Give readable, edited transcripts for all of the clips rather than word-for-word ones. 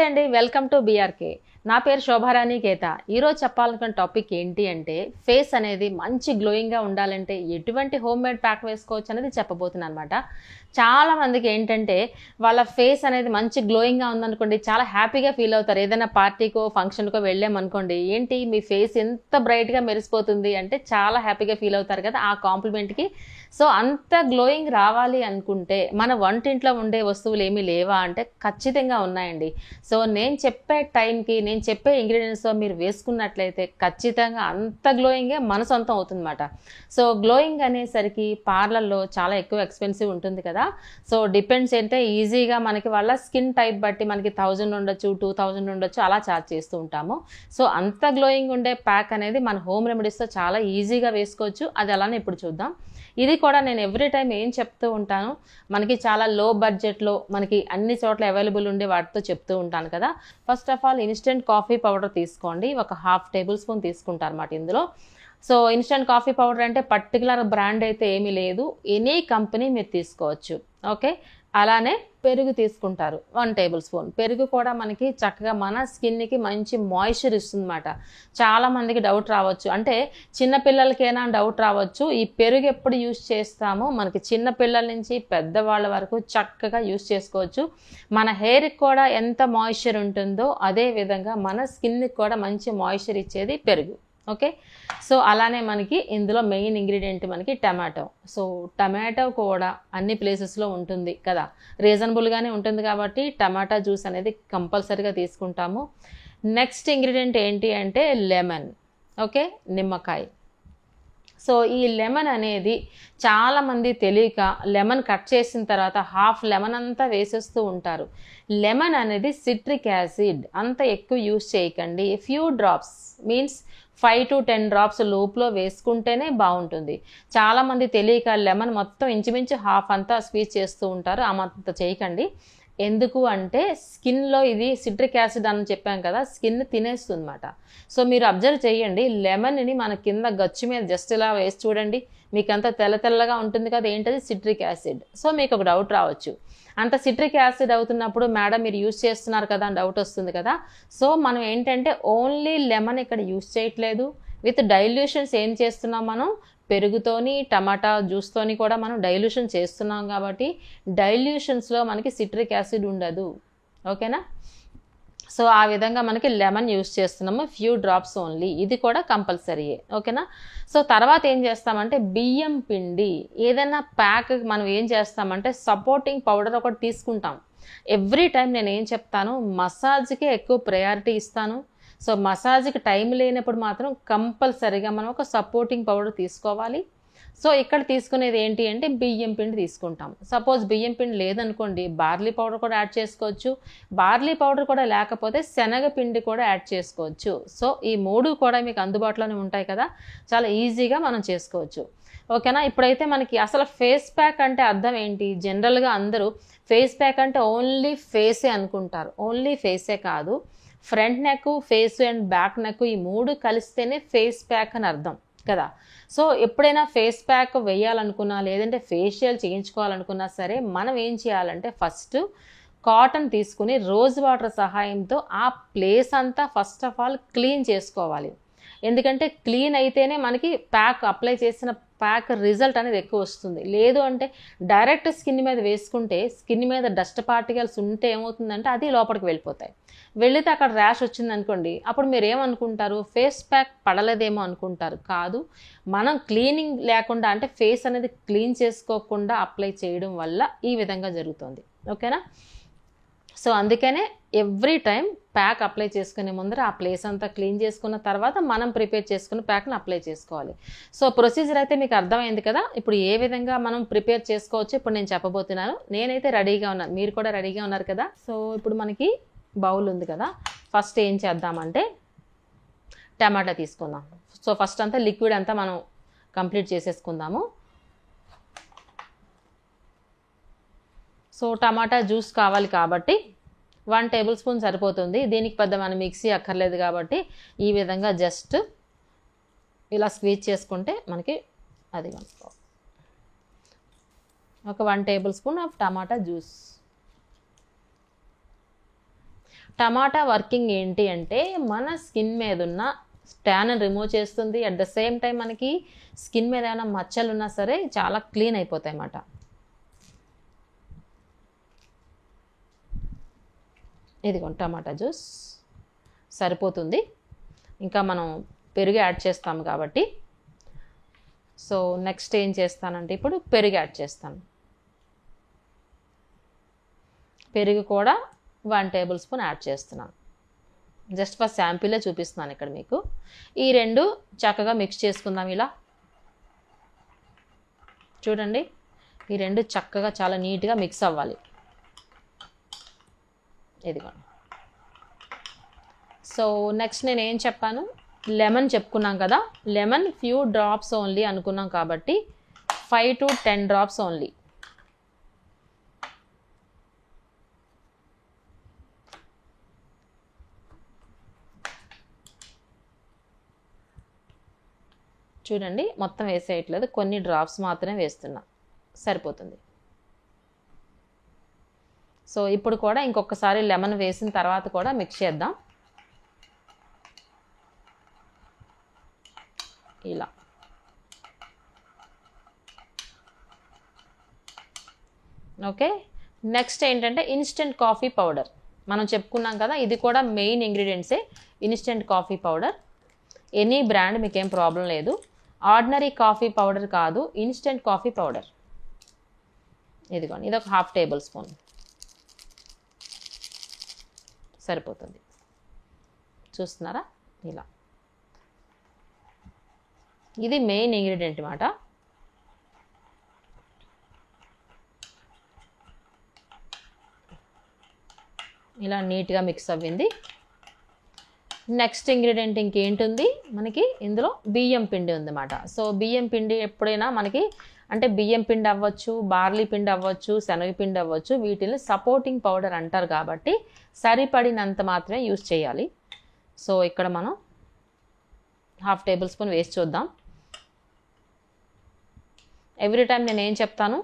నమస్తే అండి, welcome to BRK. నా పేరు శోభారాణి కేత. ఈరోజు చెప్పాలనుకున్న టాపిక్ ఏంటి అంటే, ఫేస్ అనేది మంచి గ్లోయింగ్గా ఉండాలంటే ఎటువంటి హోమ్ మేడ్ ప్యాక్ వేసుకోవచ్చు అనేది చెప్పబోతున్నాను అనమాట. చాలా మందికి ఏంటంటే వాళ్ళ ఫేస్ అనేది మంచి గ్లోయింగ్గా ఉందనుకోండి, చాలా హ్యాపీగా ఫీల్ అవుతారు. ఏదైనా పార్టీకో ఫంక్షన్కో వెళ్ళామనుకోండి, ఏంటి మీ ఫేస్ ఎంత బ్రైట్గా మెరిసిపోతుంది అంటే చాలా హ్యాపీగా ఫీల్ అవుతారు కదా ఆ కాంప్లిమెంట్కి. సో అంత గ్లోయింగ్ రావాలి అనుకుంటే మన వంటింట్లో ఉండే వస్తువులు ఏమీ లేవా అంటే ఖచ్చితంగా ఉన్నాయండి. సో నేను చెప్పే టైంకి నేను చెప్పే ఇంగ్రీడియంట్స్తో మీరు వేసుకున్నట్లయితే ఖచ్చితంగా అంత గ్లోయింగే మన సొంతం అవుతుందన్నమాట. సో గ్లోయింగ్ అనేసరికి పార్లర్లో చాలా ఎక్కువ ఎక్స్పెన్సివ్ ఉంటుంది కదా. సో డిపెండ్స్ అంటే ఈజీగా మనకి వాళ్ళ స్కిన్ టైప్ బట్టి మనకి 1000 ఉండొచ్చు, 2000 ఉండొచ్చు, అలా ఛార్జ్ చేస్తూ ఉంటాము. సో అంత గ్లోయింగ్ ఉండే ప్యాక్ అనేది మన హోమ్ రెమెడీస్తో చాలా ఈజీగా వేసుకోవచ్చు. అది అలానే ఇప్పుడు చూద్దాం. ఇది కూడా నేను ఎవ్రీ టైం ఏం చెప్తూ ఉంటాను, మనకి చాలా లో బడ్జెట్లో మనకి అన్ని చోట్ల అవైలబుల్ ఉండే వాటితో చెప్తూ ఉంటాను కదా. First of all instant coffee powder తీసుకోండి. ఒక 1/2 టేబుల్ స్పూన్ తీసుకుంటారు అన్నమాట ఇందులో. సో ఇన్స్టెంట్ కాఫీ పౌడర్ అంటే పర్టికులర్ బ్రాండ్ అయితే ఏమీ లేదు, ఎనీ కంపెనీ మీరు తీసుకోవచ్చు. ఓకే, అలానే పెరుగు తీసుకుంటారు 1 టేబుల్ స్పూన్. పెరుగు కూడా మనకి చక్కగా మన స్కిన్కి మంచి మాయిశ్చర్ ఇస్తుంది అన్నమాట. చాలామందికి డౌట్ రావచ్చు, అంటే చిన్నపిల్లలకైనా డౌట్ రావచ్చు, ఈ పెరుగు ఎప్పుడు యూస్ చేస్తామో మనకి చిన్నపిల్లల నుంచి పెద్దవాళ్ళ వరకు చక్కగా యూస్ చేసుకోవచ్చు. మన హెయిర్కి కూడా ఎంత మాయిశ్చర్ ఉంటుందో అదే విధంగా మన స్కిన్కి కూడా మంచి మాయిశ్చర్ ఇచ్చేది పెరుగు. ఓకే, సో అలానే మనకి ఇందులో మెయిన్ ఇంగ్రీడియంట్ మనకి టమాటో. సో టమాటో కూడా అన్ని ప్లేసెస్లో ఉంటుంది కదా, రీజనబుల్గానే ఉంటుంది కాబట్టి టమాటా జ్యూస్ అనేది కంపల్సరీగా తీసుకుంటాము. నెక్స్ట్ ఇంగ్రీడియంట్ ఏంటి అంటే లెమన్. ఓకే, నిమ్మకాయ. సో ఈ లెమన్ అనేది చాలామంది తెలియక లెమన్ కట్ చేసిన తర్వాత హాఫ్ లెమన్ అంతా వేసేస్తూ ఉంటారు. లెమన్ అనేది సిట్రిక్ యాసిడ్, అంత ఎక్కువ యూస్ చేయకండి. Few drops means 5 to 10 drops లోపులో వేసుకుంటేనే బాగుంటుంది. చాలామంది తెలియక లెమన్ మొత్తం ఇంచుమించు హాఫ్ అంతా స్క్వీజ్ చేస్తూ ఉంటారు, అంత చేయకండి. ఎందుకు అంటే స్కిన్లో ఇది సిట్రిక్ యాసిడ్ అని చెప్పాం కదా, స్కిన్ తినేస్తుంది అన్నమాట. సో మీరు అబ్జర్వ్ చేయండి, లెమన్ని మన కింద గచ్చు మీద జస్ట్ ఇలా వేసి చూడండి, మీకు అంతా తెల్ల తెల్లగా ఉంటుంది కదా, ఏంటది సిట్రిక్ యాసిడ్. సో మీకు ఒక డౌట్ రావచ్చు, అంత సిట్రిక్ యాసిడ్ అవుతున్నప్పుడు మేడం మీరు యూస్ చేస్తున్నారు కదా అని డౌట్ వస్తుంది కదా. సో మనం ఏంటంటే ఓన్లీ లెమన్ ఇక్కడ యూస్ చేయట్లేదు, విత్ డైల్యూషన్స్ ఏం చేస్తున్నాం మనం, పెరుగుతోని టమాటా జ్యూస్తోని కూడా మనం డైల్యూషన్ చేస్తున్నాం కాబట్టి డైల్యూషన్స్లో మనకి సిట్రిక్ యాసిడ్ ఉండదు. ఓకేనా, సో ఆ విధంగా మనకి లెమన్ యూస్ చేస్తున్నాము, ఫ్యూ డ్రాప్స్ ఓన్లీ. ఇది కూడా కంపల్సరీయే. ఓకేనా, సో తర్వాత ఏం చేస్తామంటే బియ్యం పిండి, ఏదైనా ప్యాక్ మనం ఏం చేస్తామంటే సపోర్టింగ్ పౌడర్ ఒకటి తీసుకుంటాం. ఎవ్రీ టైం నేను ఏం చెప్తాను, మసాజ్కే ఎక్కువ ప్రయారిటీ ఇస్తాను. సో మసాజ్కి టైం లేనప్పుడు మాత్రం కంపల్సరీగా మనం ఒక సపోర్టింగ్ పౌడర్ తీసుకోవాలి. సో ఇక్కడ తీసుకునేది ఏంటి అంటే బియ్యం పిండి తీసుకుంటాం. సపోజ్ బియ్యం పిండి లేదనుకోండి, బార్లీ పౌడర్ కూడా యాడ్ చేసుకోవచ్చు. బార్లీ పౌడర్ కూడా లేకపోతే శనగపిండి కూడా యాడ్ చేసుకోవచ్చు. సో ఈ 3 కూడా మీకు అందుబాటులోనే ఉంటాయి కదా, చాలా ఈజీగా మనం చేసుకోవచ్చు. ఓకేనా, ఇప్పుడైతే మనకి అసలు ఫేస్ ప్యాక్ అంటే అర్థం ఏంటి, జనరల్గా అందరూ ఫేస్ ప్యాక్ అంటే ఓన్లీ ఫేసే అనుకుంటారు. ఓన్లీ ఫేసే కాదు, front neck, face and back neck, ఈ 3 కలిస్తేనే ఫేస్ ప్యాక్ అని అర్థం కదా. సో ఎప్పుడైనా ఫేస్ ప్యాక్ వేయాలనుకున్నా లేదంటే ఫేషియల్ చేయించుకోవాలనుకున్నా సరే మనం ఏం చేయాలంటే ఫస్ట్ కాటన్ తీసుకుని రోజ్ వాటర్ సహాయంతో ఆ ప్లేస్ అంతా ఫస్ట్ ఆఫ్ ఆల్ క్లీన్ చేసుకోవాలి. ఎందుకంటే క్లీన్ అయితేనే మనకి ప్యాక్ అప్లై చేసిన ప్యాక్ రిజల్ట్ అనేది ఎక్కువ వస్తుంది. లేదు అంటే డైరెక్ట్ స్కిన్ మీద వేసుకుంటే స్కిన్ మీద డస్ట్ పార్టికల్స్ ఉంటే ఏమవుతుందంటే అది లోపలికి వెళ్ళిపోతాయి. వెళితే అక్కడ ర్యాష్ వచ్చింది అనుకోండి, అప్పుడు మీరు ఏమనుకుంటారు, ఫేస్ ప్యాక్ పడలేదేమో అనుకుంటారు. కాదు, మనం క్లీనింగ్ లేకుండా అంటే ఫేస్ అనేది క్లీన్ చేసుకోకుండా అప్లై చేయడం వల్ల ఈ విధంగా జరుగుతుంది. ఓకేనా, సో అందుకనే ఎవ్రీ టైం ప్యాక్ అప్లై చేసుకునే ముందర ఆ ప్లేస్ అంతా క్లీన్ చేసుకున్న తర్వాత మనం ప్రిపేర్ చేసుకున్న ప్యాక్ని అప్లై చేసుకోవాలి. సో ప్రొసీజర్ అయితే మీకు అర్థమైంది కదా. ఇప్పుడు ఏ విధంగా మనం ప్రిపేర్ చేసుకోవచ్చు ఇప్పుడు నేను చెప్పబోతున్నాను. నేనైతే రెడీగా ఉన్నాను, మీరు కూడా రెడీగా ఉన్నారు కదా. సో ఇప్పుడు మనకి బౌల్ ఉంది కదా, ఫస్ట్ ఏం చేద్దామంటే టమాటా తీసుకుందాం. సో ఫస్ట్ అంతా లిక్విడ్ అంతా మనం కంప్లీట్ చేసేసుకుందాము. సో టమాటా జ్యూస్ కావాలి కాబట్టి 1 టేబుల్ స్పూన్ సరిపోతుంది. దీనికి పెద్ద మన మిక్సీ అక్కర్లేదు కాబట్టి ఈ విధంగా జస్ట్ ఇలా స్క్వీజ్ చేసుకుంటే మనకి అది ఒక 1 table spoon of tomato juice. Tomato working ఏంటి అంటే మన స్కిన్ మీద ఉన్న ట్యాన్ రిమూవ్ చేస్తుంది. అట్ ద సేమ్ టైం మనకి స్కిన్ మీద ఏమైనా మచ్చలు ఉన్నా సరే చాలా క్లీన్ అయిపోతాయి అన్నమాట. ఇదిగోండి టమాటా జ్యూస్ సరిపోతుంది. ఇంకా మనం పెరుగు యాడ్ చేస్తాము కాబట్టి. సో నెక్స్ట్ ఏం చేస్తానంటే ఇప్పుడు పెరుగు యాడ్ చేస్తాను. పెరుగు కూడా 1 టేబుల్ స్పూన్ యాడ్ చేస్తున్నాను. జస్ట్ ఫర్ శాంపిలే చూపిస్తున్నాను ఇక్కడ మీకు. ఈ రెండు చక్కగా మిక్స్ చేసుకుందాం. ఇలా చూడండి, ఈ రెండు చక్కగా చాలా నీట్గా మిక్స్ అవ్వాలి. ఇదిగోండి. సో నెక్స్ట్ నేను ఏం చెప్పాను, లెమన్ చెప్పుకున్నాం కదా, లెమన్ ఫ్యూ డ్రాప్స్ ఓన్లీ అనుకున్నాం కాబట్టి 5 to 10 డ్రాప్స్ ఓన్లీ. చూడండి, మొత్తం వేసేయట్లేదు, కొన్ని డ్రాప్స్ మాత్రమే వేస్తున్నా, సరిపోతుంది. సో ఇప్పుడు కూడా ఇంకొకసారి లెమన్ వేసిన తర్వాత కూడా మిక్స్ చేద్దాం. ఇలా ఓకే. నెక్స్ట్ ఏంటంటే ఇన్స్టెంట్ కాఫీ పౌడర్ మనం చెప్పుకున్నాం కదా, ఇది కూడా మెయిన్ ఇంగ్రీడియంట్సే. Instant coffee powder any brand మీకేం ప్రాబ్లం లేదు. ఆర్డినరీ కాఫీ పౌడర్ కాదు, ఇన్స్టెంట్ కాఫీ పౌడర్. ఇదిగోండి, ఇది ఒక 1/2 టేబుల్ స్పూన్ సరిపోతుంది. చూస్తున్నారా, ఇలా ఇది మెయిన్ ఇంగ్రీడియంట్ అన్నమాట. ఇలా నీట్గా మిక్స్ అవ్వింది. నెక్స్ట్ ఇంగ్రీడియంట్ ఇంకేంటుంది మనకి, ఇందులో బియ్యం పిండి ఉందన్నమాట. సో బియ్యం పిండి ఎప్పుడైనా మనకి అంటే బియ్యం పిండి అవ్వచ్చు, బార్లీ పిండి అవ్వచ్చు, శనగపిండి అవ్వచ్చు, వీటిని సపోర్టింగ్ పౌడర్ అంటారు కాబట్టి సరిపడినంత మాత్రమే యూజ్ చేయాలి. సో ఇక్కడ మనం 1/2 టేబుల్ స్పూన్ వేసి చూద్దాం. ఎవ్రీ టైం నేను ఏం చెప్తాను,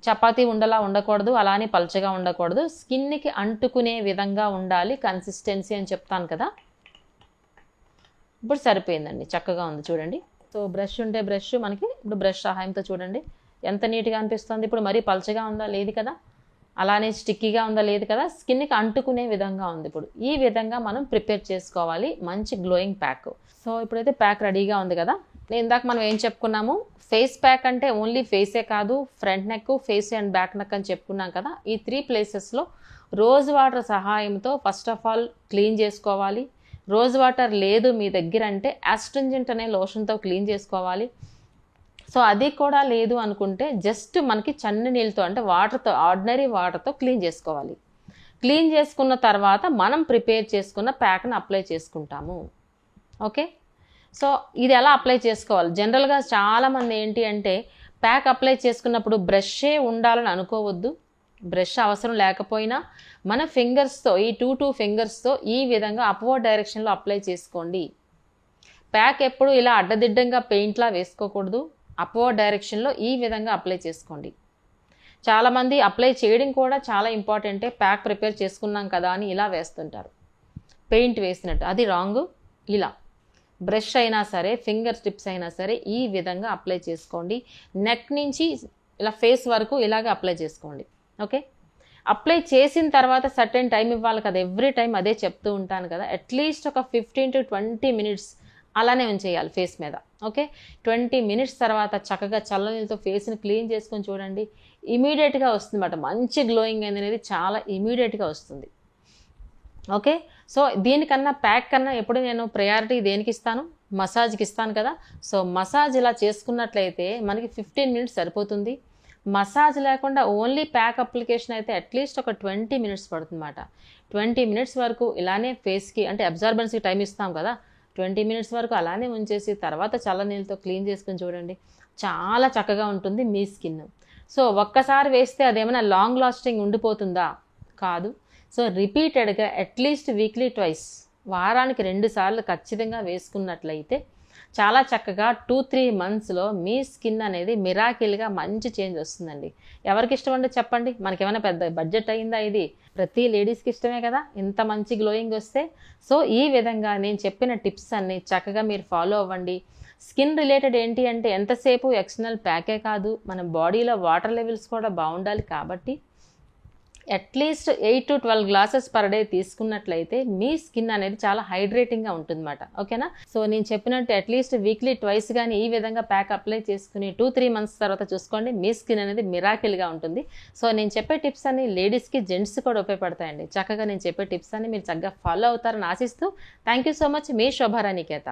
చపాతీ ఉండలా ఉండకూడదు, అలానే పల్చగా ఉండకూడదు, స్కిన్కి అంటుకునే విధంగా ఉండాలి కన్సిస్టెన్సీ అని చెప్తాను కదా. ఇప్పుడు సరిపోయిందండి, చక్కగా ఉంది చూడండి. సో బ్రష్ ఉంటే బ్రష్, మనకి ఇప్పుడు బ్రష్ సహాయంతో చూడండి ఎంత నీట్గా అనిపిస్తుంది. ఇప్పుడు మరీ పల్చగా ఉందా లేదు కదా, అలానే స్టిక్కీగా ఉందా లేదు కదా, స్కిన్కి అంటుకునే విధంగా ఉంది. ఇప్పుడు ఈ విధంగా మనం ప్రిపేర్ చేసుకోవాలి మంచి గ్లోయింగ్ ప్యాక్. సో ఇప్పుడైతే ప్యాక్ రెడీగా ఉంది కదా. ఇందాక మనం ఏం చెప్పుకున్నాము, ఫేస్ ప్యాక్ అంటే ఓన్లీ ఫేసే కాదు, front neck, face and back neck అని చెప్పుకున్నాం కదా. ఈ 3 ప్లేసెస్లో రోజ్ వాటర్ సహాయంతో ఫస్ట్ ఆఫ్ ఆల్ క్లీన్ చేసుకోవాలి. రోజ్ వాటర్ లేదు మీ దగ్గర అంటే ఆస్ట్రింజెంట్ అనే లోషన్తో క్లీన్ చేసుకోవాలి. సో అది కూడా లేదు అనుకుంటే జస్ట్ మనకి చన్ని నీళ్ళతో అంటే వాటర్తో, ఆర్డినరీ వాటర్తో క్లీన్ చేసుకోవాలి. క్లీన్ చేసుకున్న తర్వాత మనం ప్రిపేర్ చేసుకున్న ప్యాక్ని అప్లై చేసుకుంటాము. ఓకే. సో ఇది ఎలా అప్లై చేసుకోవాలి, జనరల్గా చాలామంది ఏంటి అంటే ప్యాక్ అప్లై చేసుకున్నప్పుడు బ్రషే ఉండాలని అనుకోవద్దు. బ్రష్ అవసరం లేకపోయినా మన ఫింగర్స్తో, ఈ 2 ఫింగర్స్తో ఈ విధంగా అప్వర్డ్ డైరెక్షన్లో అప్లై చేసుకోండి. ప్యాక్ ఎప్పుడు ఇలా అడ్డదిడ్డంగా పెయింట్లా వేసుకోకూడదు, అప్వర్డ్ డైరెక్షన్లో ఈ విధంగా అప్లై చేసుకోండి. చాలామంది అప్లై చేయడం కూడా చాలా ఇంపార్టెంటే, ప్యాక్ ప్రిపేర్ చేసుకున్నాం కదా అని ఇలా వేస్తుంటారు పెయింట్ వేసినట్టు, అది రాంగ్. ఇలా బ్రష్ అయినా సరే, ఫింగర్ స్టిప్స్ అయినా సరే ఈ విధంగా అప్లై చేసుకోండి. నెక్ నుంచి ఇలా ఫేస్ వరకు ఇలాగే అప్లై చేసుకోండి. ఓకే. అప్లై చేసిన తర్వాత సర్టెన్ టైం ఇవ్వాలి కదా, ఎవ్రీ టైం అదే చెప్తూ ఉంటాను కదా, అట్లీస్ట్ ఒక 15 to 20 మినిట్స్ అలానే ఉంచేయాలి ఫేస్ మీద. ఓకే. 20 మినిట్స్ తర్వాత చక్కగా చల్లనీళ్ళతో ఫేస్ని క్లీన్ చేసుకొని చూడండి, ఇమీడియట్గా వస్తుంది అన్నమాట. మంచి గ్లోయింగ్ అనేది చాలా ఇమీడియట్గా వస్తుంది. ఓకే. సో దీనికన్నా ప్యాక్ కన్నా ఎప్పుడు నేను ప్రయారిటీ దేనికి ఇస్తాను, మసాజ్కి ఇస్తాను కదా. సో మసాజ్ ఇలా చేసుకున్నట్లయితే మనకి 15 మినిట్స్ సరిపోతుంది. మసాజ్ లేకుండా ఓన్లీ ప్యాక్ అప్లికేషన్ అయితే అట్లీస్ట్ ఒక 20 మినిట్స్ పడుతుంది అన్నమాట. 20 మినిట్స్ వరకు ఇలానే ఫేస్కి అంటే అబ్జార్బెన్స్కి టైం ఇస్తాం కదా, 20 మినిట్స్ వరకు అలానే ఉంచేసి తర్వాత చల్లనీళ్ళతో క్లీన్ చేసుకుని చూడండి, చాలా చక్కగా ఉంటుంది మీ స్కిన్. సో ఒక్కసారి వేస్తే అదేమైనా లాంగ్ లాస్టింగ్ ఉండిపోతుందా, కాదు. సో రిపీటెడ్గా అట్లీస్ట్ వీక్లీ 2 వారానికి 2 సార్లు ఖచ్చితంగా వేసుకున్నట్లయితే చాలా చక్కగా 2-3 మంత్స్లో మీ స్కిన్ అనేది మిరాకిల్గా మంచి చేంజ్ వస్తుందండి. ఎవరికి ఇష్టం అంటే చెప్పండి, మనకేమైనా పెద్ద బడ్జెట్ అయిందా ఇది? ప్రతి లేడీస్కి ఇష్టమే కదా ఇంత మంచి గ్లోయింగ్ వస్తే. సో ఈ విధంగా నేను చెప్పిన టిప్స్ అన్నీ చక్కగా మీరు ఫాలో అవ్వండి. స్కిన్ రిలేటెడ్ ఏంటి అంటే ఎంతసేపు ఎక్స్టర్నల్ ప్యాకే కాదు, మన బాడీలో వాటర్ లెవెల్స్ కూడా బాగుండాలి. కాబట్టి అట్లీస్ట్ 8-12 గ్లాసెస్ పర్ డే తీసుకున్నట్లయితే మీ స్కిన్ అనేది చాలా హైడ్రేటింగ్గా ఉంటుందన్నమాట. ఓకేనా? సో నేను చెప్పినట్టు అట్లీస్ట్ వీక్లీ ట్వైస్ కానీ ఈ విధంగా ప్యాక్ అప్లై చేసుకుని 2-3 మంత్స్ తర్వాత చూసుకోండి, మీ స్కిన్ అనేది మిరాకిల్గా ఉంటుంది. సో నేను చెప్పే టిప్స్ అన్ని లేడీస్కి జెంట్స్ కూడా ఉపయోగపడతాయండి. చక్కగా నేను చెప్పే టిప్స్ అన్ని మీరు చక్కగా ఫాలో అవుతారని ఆశిస్తూ థ్యాంక్ యూ సో మచ్. మీ శోభారాణి కేత.